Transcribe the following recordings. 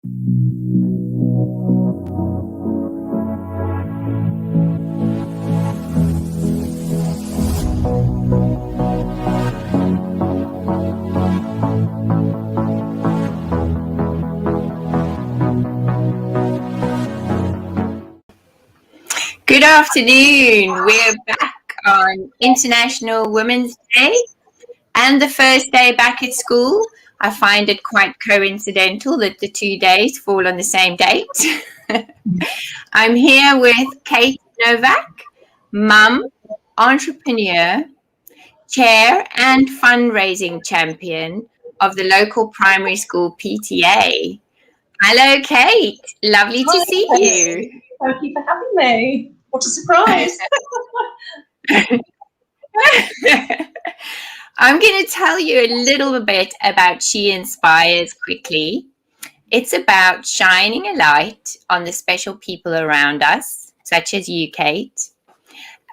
Good afternoon. We're back on International Women's Day and the first day back at school. I find it quite coincidental that the 2 days fall on the same date. I'm here with Kate Novak, mum, entrepreneur, chair and fundraising champion of the local primary school PTA. Hello, Kate. Lovely to see you. Thank you for having me. What a surprise. I'm going to tell you a little bit about She Inspires quickly. It's about shining a light on the special people around us, such as you, Kate.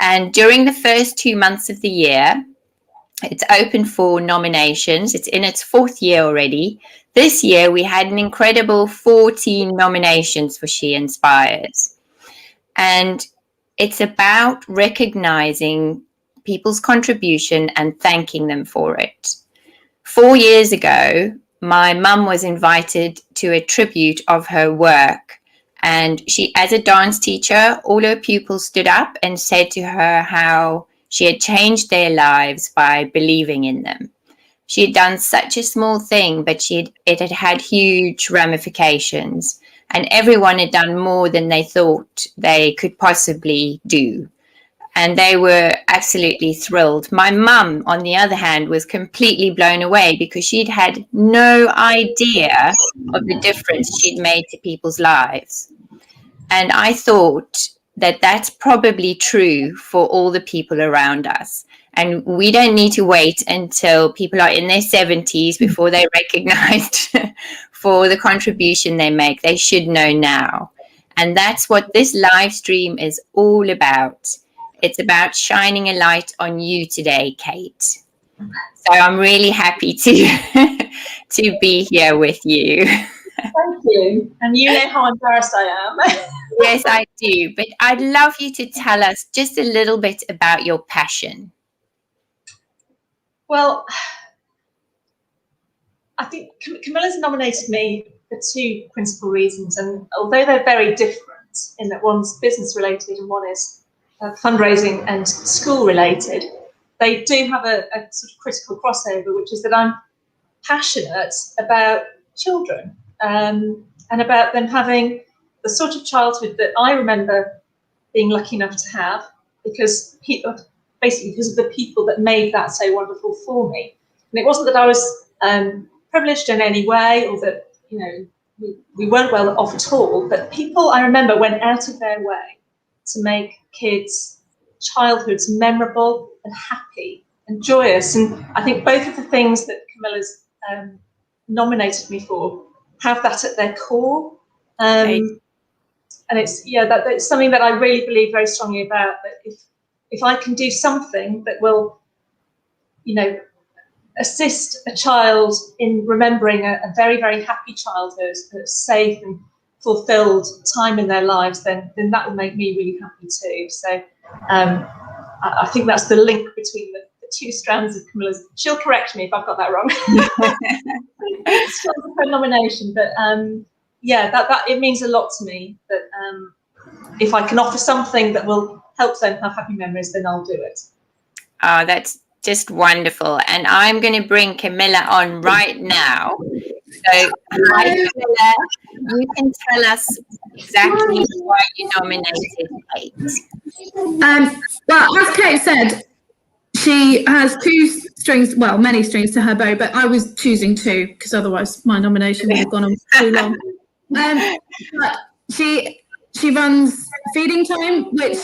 And during the first 2 months of the year, it's open for nominations. It's in its 4th year already. This year, we had an incredible 14 nominations for She Inspires. And it's about recognizing people's contribution and thanking them for it. 4 years ago, my mum was invited to a tribute of her work. And she, as a dance teacher, all her pupils stood up and said to her how she had changed their lives by believing in them. She had done such a small thing, but it had had huge ramifications. And everyone had done more than they thought they could possibly do. And they were absolutely thrilled. My mum, on the other hand, was completely blown away because she'd had no idea of the difference she'd made to people's lives. And I thought that that's probably true for all the people around us. And we don't need to wait until people are in their 70s before they're recognized for the contribution they make. They should know now. And that's what this live stream is all about. It's about shining a light on you today, Kate. So I'm really happy to be here with you. Thank you. And you know how embarrassed I am. Yes, I do. But I'd love you to tell us just a little bit about your passion. Well, I think Camilla's nominated me for 2 principal reasons. And although they're very different in that one's business related and one is fundraising and school related, they do have a sort of critical crossover, which is that I'm passionate about children and about them having the sort of childhood that I remember being lucky enough to have, because basically because of the people that made that so wonderful for me. And it wasn't that I was privileged in any way, or that, you know, we weren't well off at all, but people I remember went out of their way to make kids' childhoods memorable and happy and joyous. And I think both of the things that Camilla's nominated me for have that at their core. And it's, that's something that I really believe very strongly about, that if I can do something that will, you know, assist a child in remembering a very, very happy childhood, a safe and fulfilled time in their lives, then that will make me really happy too. So I think that's the link between the 2 strands of Camilla's. She'll correct me if I've got that wrong. Strands of her nomination, but that it means a lot to me that if I can offer something that will help them have happy memories, then I'll do it. Oh, that's just wonderful. And I'm going to bring Camilla on right now. So, hi, Camilla. You can tell us exactly why you nominated Kate. Well, as Kate said, she has 2 strings, well, many strings to her bow, but I was choosing 2 because otherwise my nomination would have gone on too long. But she runs Feeding Time, which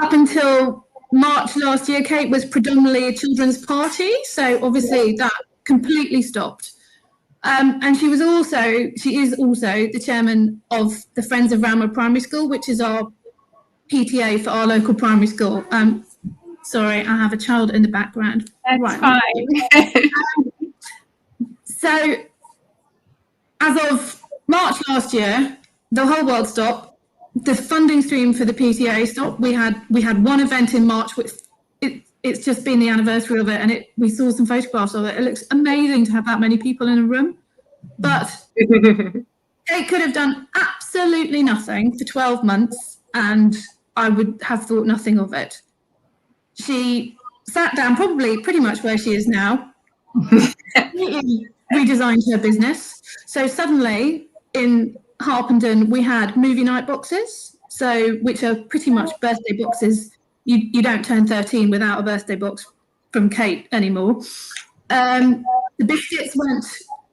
up until March last year, Kate, was predominantly a children's party. So obviously that completely stopped. And she is also the chairman of the Friends of Rammer Primary School, which is our PTA for our local primary school. Sorry, I have a child in the background. That's fine. So as of March last year, the whole world stopped. The funding stream for the PTA stopped. We had one event in March, which it's just been the anniversary of it, and we saw some photographs of it. It looks amazing to have that many people in a room. But they could have done absolutely nothing for 12 months, and I would have thought nothing of it. She sat down probably pretty much where she is now, redesigned her business. So suddenly in Harpenden, we had movie night boxes, which are pretty much birthday boxes. You don't turn 13 without a birthday box from Kate anymore. The biscuits went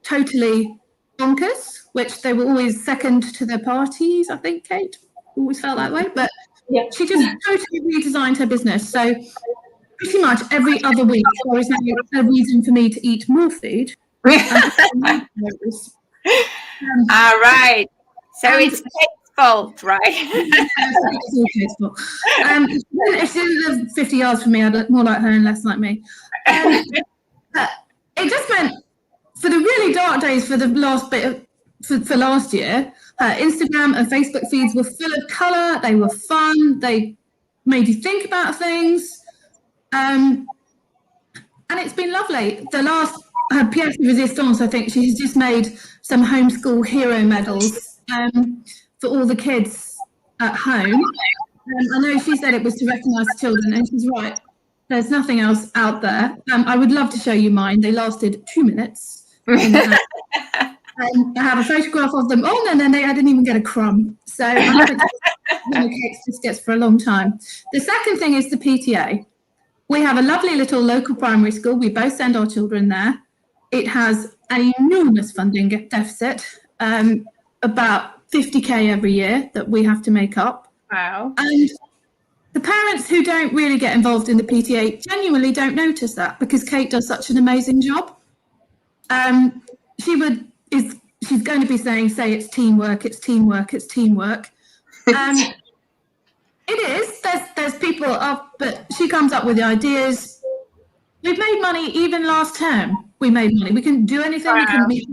totally bonkers, which they were always second to their parties, I think Kate always felt that way. But she just totally redesigned her business. So pretty much every other week, there is now a reason for me to eat more food. All right. So it's Kate's fault, right? It's all Kate's fault. If she didn't live 50 yards from me, I'd look more like her and less like me. It just meant for the really dark days for the last bit for last year, Instagram and Facebook feeds were full of colour. They were fun. They made you think about things. And it's been lovely. The last pièce de résistance, I think she's just made some homeschool hero medals for all the kids at home. I know she said it was to recognise children, and she's right. There's nothing else out there. I would love to show you mine. They lasted 2 minutes. I have a photograph of them. Oh, no, they didn't even get a crumb. So I haven't Kate's biscuits for a long time. The second thing is the PTA. We have a lovely little local primary school. We both send our children there. It has an enormous funding deficit, about 50k every year that we have to make up. Wow. And the parents who don't really get involved in the PTA genuinely don't notice that because Kate does such an amazing job. She's going to be say it's teamwork, it's teamwork, it's teamwork. It is. There's people up, but she comes up with the ideas. We've made money even last term. We made money. We couldn't do anything. Wow. We couldn't meet.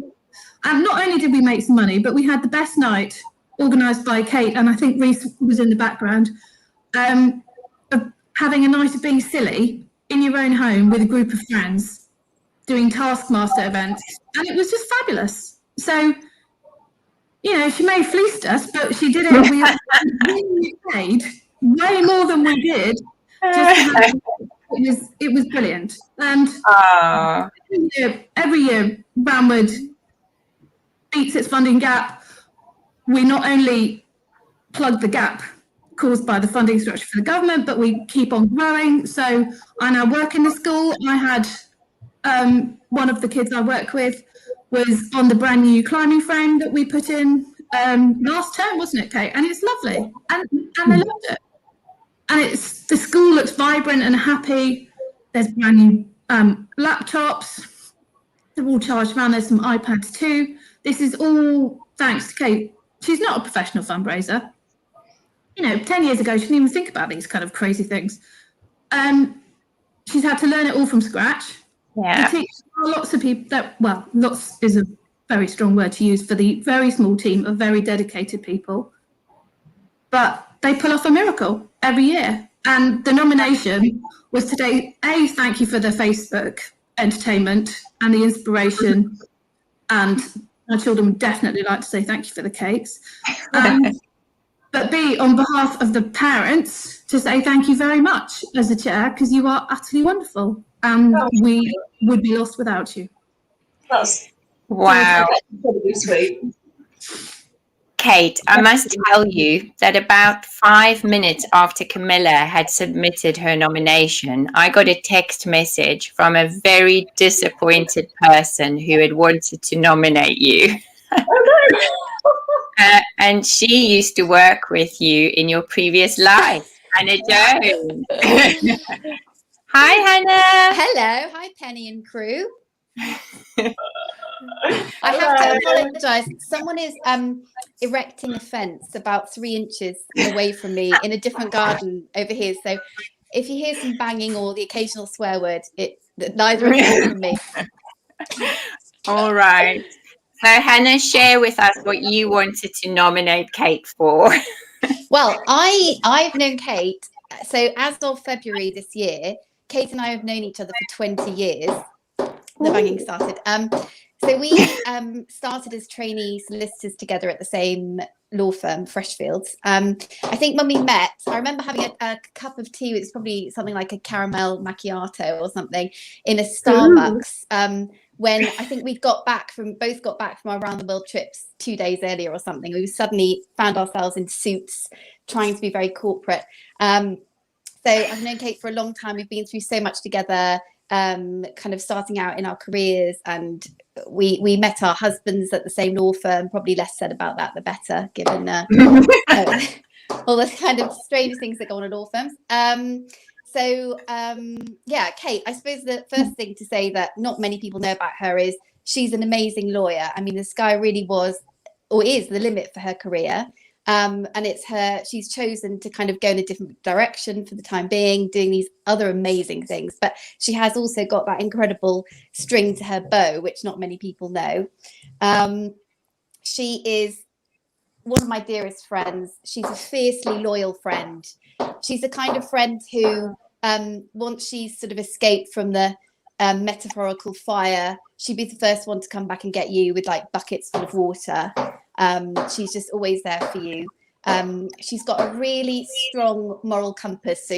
And not only did we make some money, but we had the best night organised by Kate, and I think Reese was in the background, of having a night of being silly in your own home with a group of friends, doing Taskmaster events, and it was just fabulous. So, she may have fleeced us, but she did it. We paid way more than we did. It was brilliant. And every year, Bramwood beats its funding gap. We not only plug the gap caused by the funding structure for the government, but we keep on growing. So I now work in the school. I had one of the kids I work with was on the brand new climbing frame that we put in last term, wasn't it, Kate? And it's lovely, and they loved it. And the school looks vibrant and happy. There's brand new laptops. They're all charged around. There's some iPads too. This is all thanks to Kate. She's not a professional fundraiser. 10 years ago, she didn't even think about these kind of crazy things. She's had to learn it all from scratch. Yeah. Lots of people lots is a very strong word to use for the very small team of very dedicated people. But they pull off a miracle every year. And the nomination was today, thank you for the Facebook entertainment and the inspiration. And my children would definitely like to say thank you for the cakes. But B, on behalf of the parents, to say thank you very much as a chair, because you are utterly wonderful. And we would be lost without you. That's wow. incredibly sweet. Kate, I must tell you that about 5 minutes after Camilla had submitted her nomination, I got a text message from a very disappointed person who had wanted to nominate you. And she used to work with you in your previous life, Hannah Jones. Hi, Hannah. Hello. Hi, Penny and crew. I have to apologise. Someone is erecting a fence about 3 inches away from me in a different garden over here. So if you hear some banging or the occasional swear word, neither of it is from me. All right. So Hannah, share with us what you wanted to nominate Kate for. Well, I've known Kate. So as of February this year, Kate and I have known each other for 20 years. The banging started. So we started as trainee solicitors together at the same law firm, Freshfields. I think when we met, I remember having a cup of tea. It was probably something like a caramel macchiato or something in a Starbucks. When I think we both got back from our around the world trips 2 days earlier or something. We suddenly found ourselves in suits, trying to be very corporate. So I've known Kate for a long time. We've been through so much together. Kind of starting out in our careers, and we met our husbands at the same law firm. Probably less said about that the better, given all the kind of strange things that go on at law firms. Yeah, Kate, I suppose the first thing to say that not many people know about her is she's an amazing lawyer. I mean, the sky really was or is the limit for her career. And she's chosen to kind of go in a different direction for the time being, doing these other amazing things. But she has also got that incredible string to her bow, which not many people know. She is one of my dearest friends. She's a fiercely loyal friend. She's the kind of friend who, once she's sort of escaped from the metaphorical fire, she'd be the first one to come back and get you with like buckets full of water. She's just always there for you. She's got a really strong moral compass. So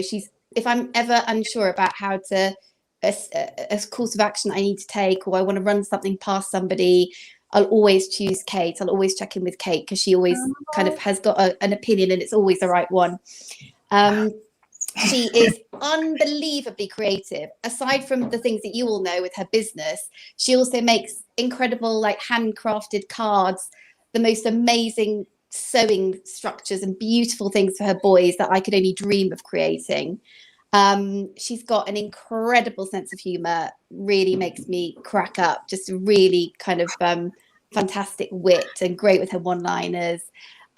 if I'm ever unsure about how to a course of action I need to take, or I want to run something past somebody, I'll always choose Kate. I'll always check in with Kate because she always kind of has got an opinion, and it's always the right one. She is unbelievably creative. Aside from the things that you all know with her business, she also makes incredible, like, handcrafted cards, the most amazing sewing structures and beautiful things for her boys that I could only dream of creating. She's got an incredible sense of humor, really makes me crack up, just a really kind of fantastic wit, and great with her one-liners.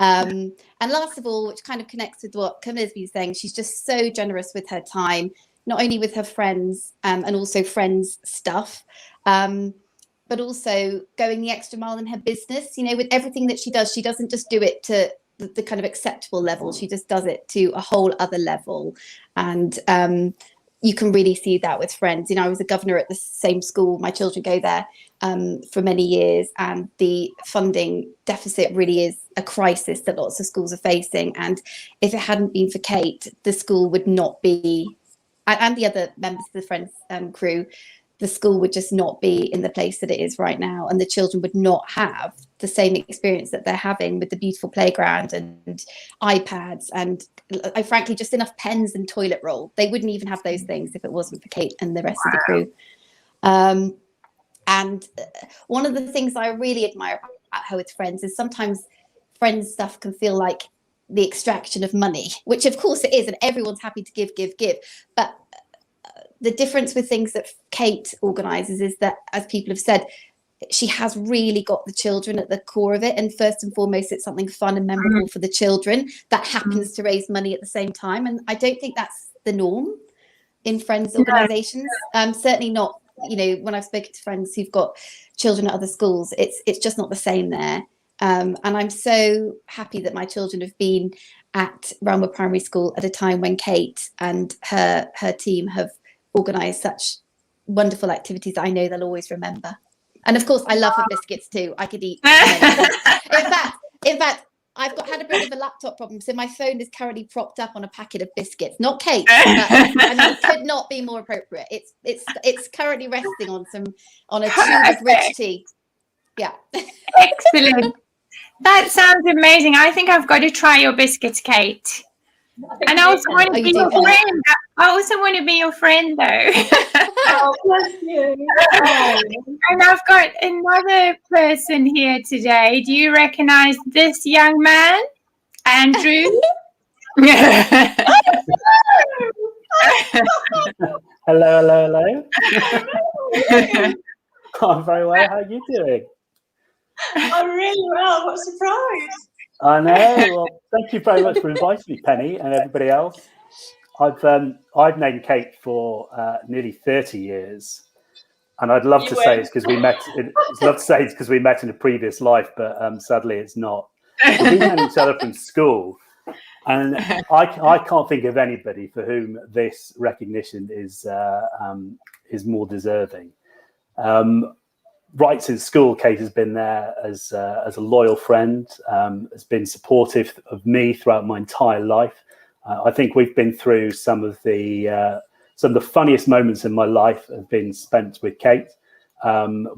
And last of all, which kind of connects with what Camilla's been saying, she's just so generous with her time, not only with her friends and also friends' stuff, but also going the extra mile in her business. You know, with everything that she does, she doesn't just do it to the kind of acceptable level. She just does it to a whole other level. And you can really see that with friends. You know, I was a governor at the same school. My children go there for many years, and the funding deficit really is a crisis that lots of schools are facing. And if it hadn't been for Kate, the school would not be, and the other members of the Friends crew, the school would just not be in the place that it is right now, and the children would not have the same experience that they're having with the beautiful playground and iPads and frankly just enough pens and toilet roll. They wouldn't even have those things if it wasn't for Kate and the rest of the crew. And one of the things I really admire about her with Friends is sometimes Friends stuff can feel like the extraction of money, which of course it is, and everyone's happy to give. But the difference with things that Kate organises is that, as people have said, she has really got the children at the core of it. And first and foremost, it's something fun and memorable for the children that happens to raise money at the same time. And I don't think that's the norm in Friends organisations. Certainly not, you know, when I've spoken to friends who've got children at other schools, it's just not the same there. And I'm so happy that my children have been at Ranwood Primary School at a time when Kate and her team have organised such wonderful activities that I know they'll always remember. And of course, I love her biscuits too. I could eat. In fact, I've had a bit of a laptop problem, so my phone is currently propped up on a packet of biscuits. Not cake, but I mean, it could not be more appropriate. It's currently resting on a tube of rich tea. Yeah. Excellent. That sounds amazing. I think I've got to try your biscuits, Kate. And I also want to be your friend. I also want to be your friend, though. Oh, bless you. And I've got another person here today. Do you recognize this young man, Andrew? Hello. I'm very well. How are you doing? I'm really well. What a surprise. I know. Well, thank you very much for inviting me, Penny, and everybody else. I've known Kate for nearly 30 years, And I'd love You to win. say it's because we met. I'd love to say it's because we met in a previous life, but sadly, it's not. We've known each other from school, and I can't think of anybody for whom this recognition is more deserving. Right since school, Kate has been there as a loyal friend, has been supportive of me throughout my entire life. I think we've been through some of the funniest moments in my life have been spent with Kate.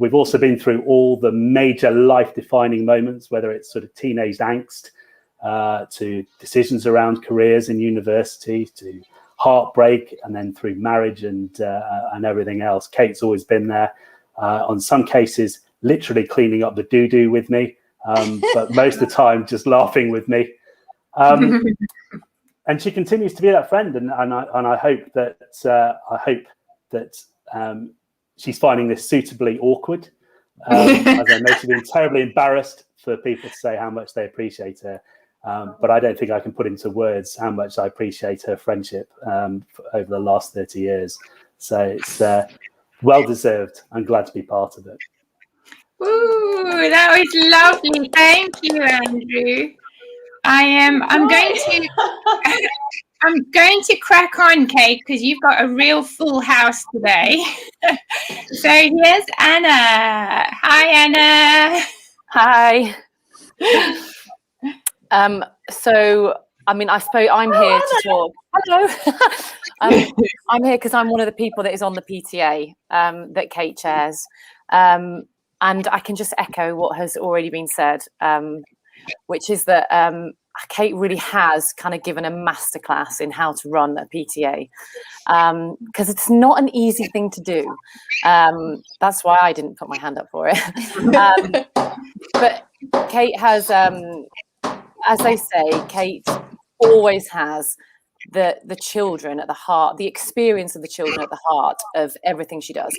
We've also been through all the major life-defining moments, whether it's sort of teenage angst, to decisions around careers in university, to heartbreak, and then through marriage and everything else. Kate's always been there. On some cases, literally cleaning up the doo-doo with me, but most of the time just laughing with me. And she continues to be that friend, and I hope that she's finding this suitably awkward. As I know, she's been terribly embarrassed for people to say how much they appreciate her, but I don't think I can put into words how much I appreciate her friendship over the last 30 years. So it's well deserved. I'm glad to be part of it. Ooh, that was lovely. Thank you, Andrew. I'm going to crack on, Kate, because you've got a real full house today. So here's Anna. Hi, Anna. Hi. So, I mean, I suppose I'm here to talk. Hello. I'm here because I'm one of the people that is on the PTA that Kate chairs. And I can just echo what has already been said, which is that Kate really has kind of given a masterclass in how to run a PTA, because it's not an easy thing to do. That's why I didn't put my hand up for it. But Kate has, as they say, Kate always has the children at the heart, the experience of the children at the heart of everything she does.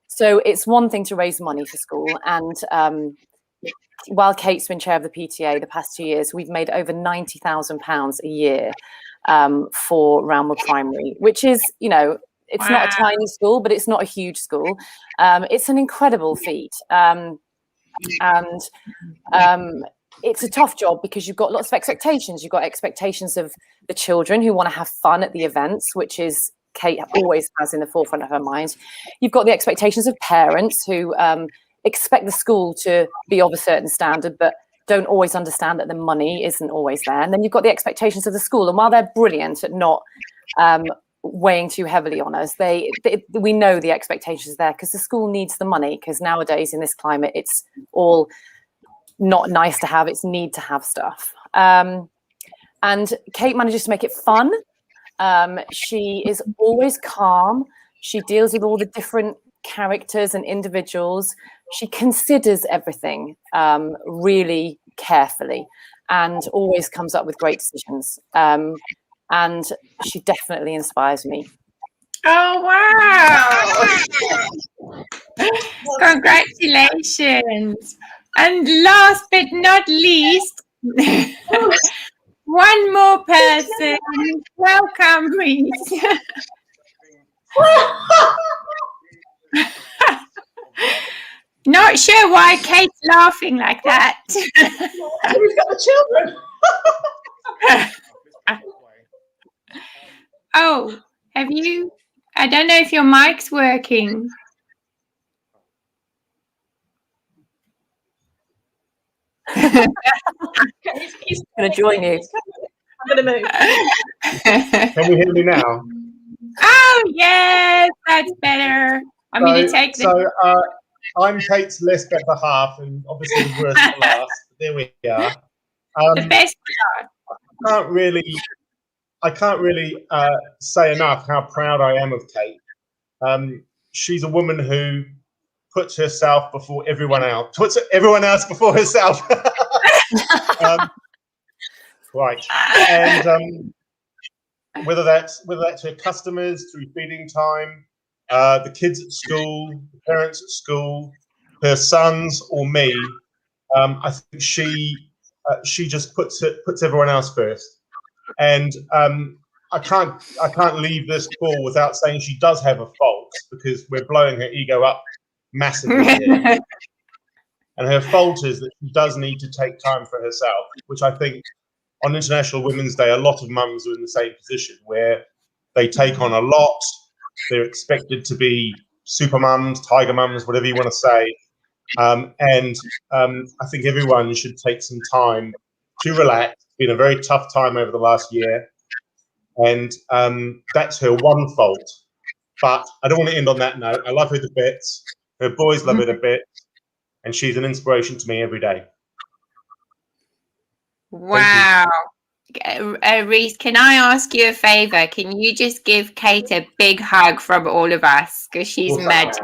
So it's one thing to raise money for school, and while Kate's been chair of the PTA the past 2 years, we've made over £90,000 a year for Roundwood Primary, which is, you know, it's not a tiny school, but it's not a huge school. It's an incredible feat. And it's a tough job because you've got lots of expectations. You've got expectations of the children who want to have fun at the events, which is Kate always has in the forefront of her mind. You've got the expectations of parents who expect the school to be of a certain standard, but don't always understand that the money isn't always there. And then you've got the expectations of the school. And while they're brilliant at not weighing too heavily on us, we know the expectations there because the school needs the money, because nowadays in this climate, it's all not nice to have, it's need to have stuff. And Kate manages to make it fun. She is always calm. She deals with all the different characters and individuals. She considers everything really carefully and always comes up with great decisions. And she definitely inspires me. Oh, wow. Congratulations. And last but not least, one more person. Welcome, Reese. Not sure why Kate's laughing like that. We've got the children. Oh, have you? I don't know if your mic's working. He's going to join you. I'm going to move. Can you hear me now? Oh, yes, that's better. I'm going to take So I'm Kate's less better half, and obviously the worst for last. But there we are. the best part. I can't really say enough how proud I am of Kate. She's a woman who puts herself before everyone else. Puts everyone else before herself. Right. And whether that's her customers through feeding time, the kids at school, the parents at school, her sons, or me, I think she just puts everyone else first. And I can't leave this call without saying she does have a fault, because we're blowing her ego up massively here. And her fault is that she does need to take time for herself, which I think on International Women's Day, a lot of mums are in the same position where they take on a lot. They're expected to be super mums, tiger mums, whatever you want to say. I think everyone should take some time to relax. It's been a very tough time over the last year. And that's her one fault. But I don't want to end on that note. I love her to bits. Her boys love her to bits. And she's an inspiration to me every day. Wow. Reese, can I ask you a favor? Can you just give Kate a big hug from all of us? Because she's magic.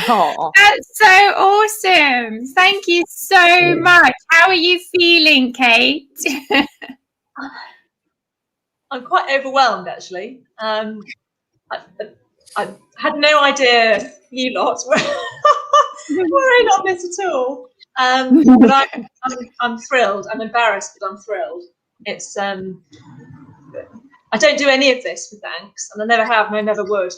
Oh, that's so awesome. Thank you so much. How are you feeling, Kate? I'm quite overwhelmed, actually. I had no idea you lot were in on this at all. But I'm thrilled. I'm embarrassed, but I'm thrilled. It's I don't do any of this for thanks, and I never have, and I never would.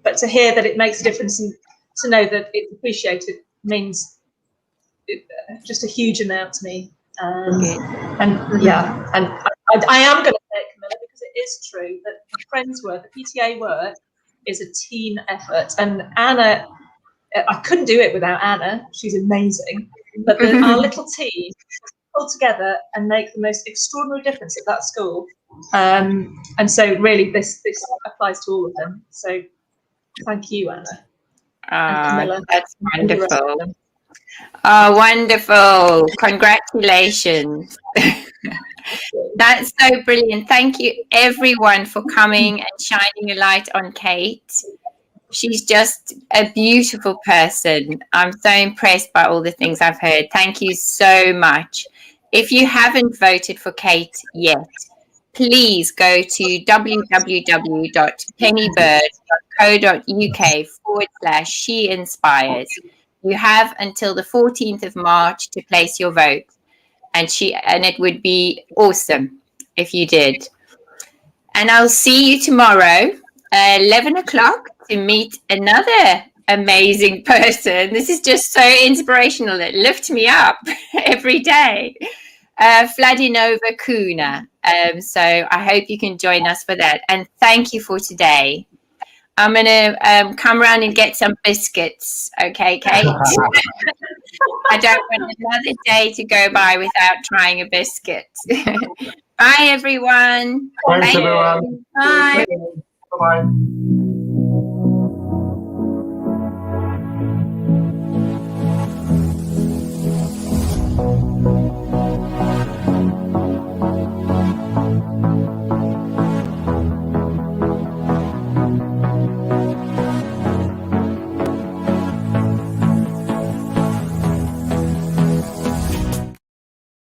But to hear that it makes a difference and to know that it's appreciated means just a huge amount to me. And I am going to say it, Camilla, because it is true that the Friends work, the PTA work, is a team effort. And Anna, I couldn't do it without Anna. She's amazing. But our little team pull together and make the most extraordinary difference at that school. And so really this applies to all of them. So thank you, Anna. And Camilla. That's wonderful. Oh, wonderful. Congratulations. That's so brilliant. Thank you, everyone, for coming and shining a light on Kate. She's just a beautiful person. I'm so impressed by all the things I've heard. Thank you so much. If you haven't voted for Kate yet, please go to www.pennybird.co.uk/she-inspires. You have until the 14th of March to place your vote. And it would be awesome if you did. And I'll see you tomorrow at 11 o'clock to meet another amazing person. This is just so inspirational. It lifts me up every day. Vladinova Kuna. So I hope you can join us for that. And thank you for today. I'm going to come around and get some biscuits. Okay, Kate? I don't want another day to go by without trying a biscuit. Bye, everyone. Thanks, everyone. Bye. Bye-bye.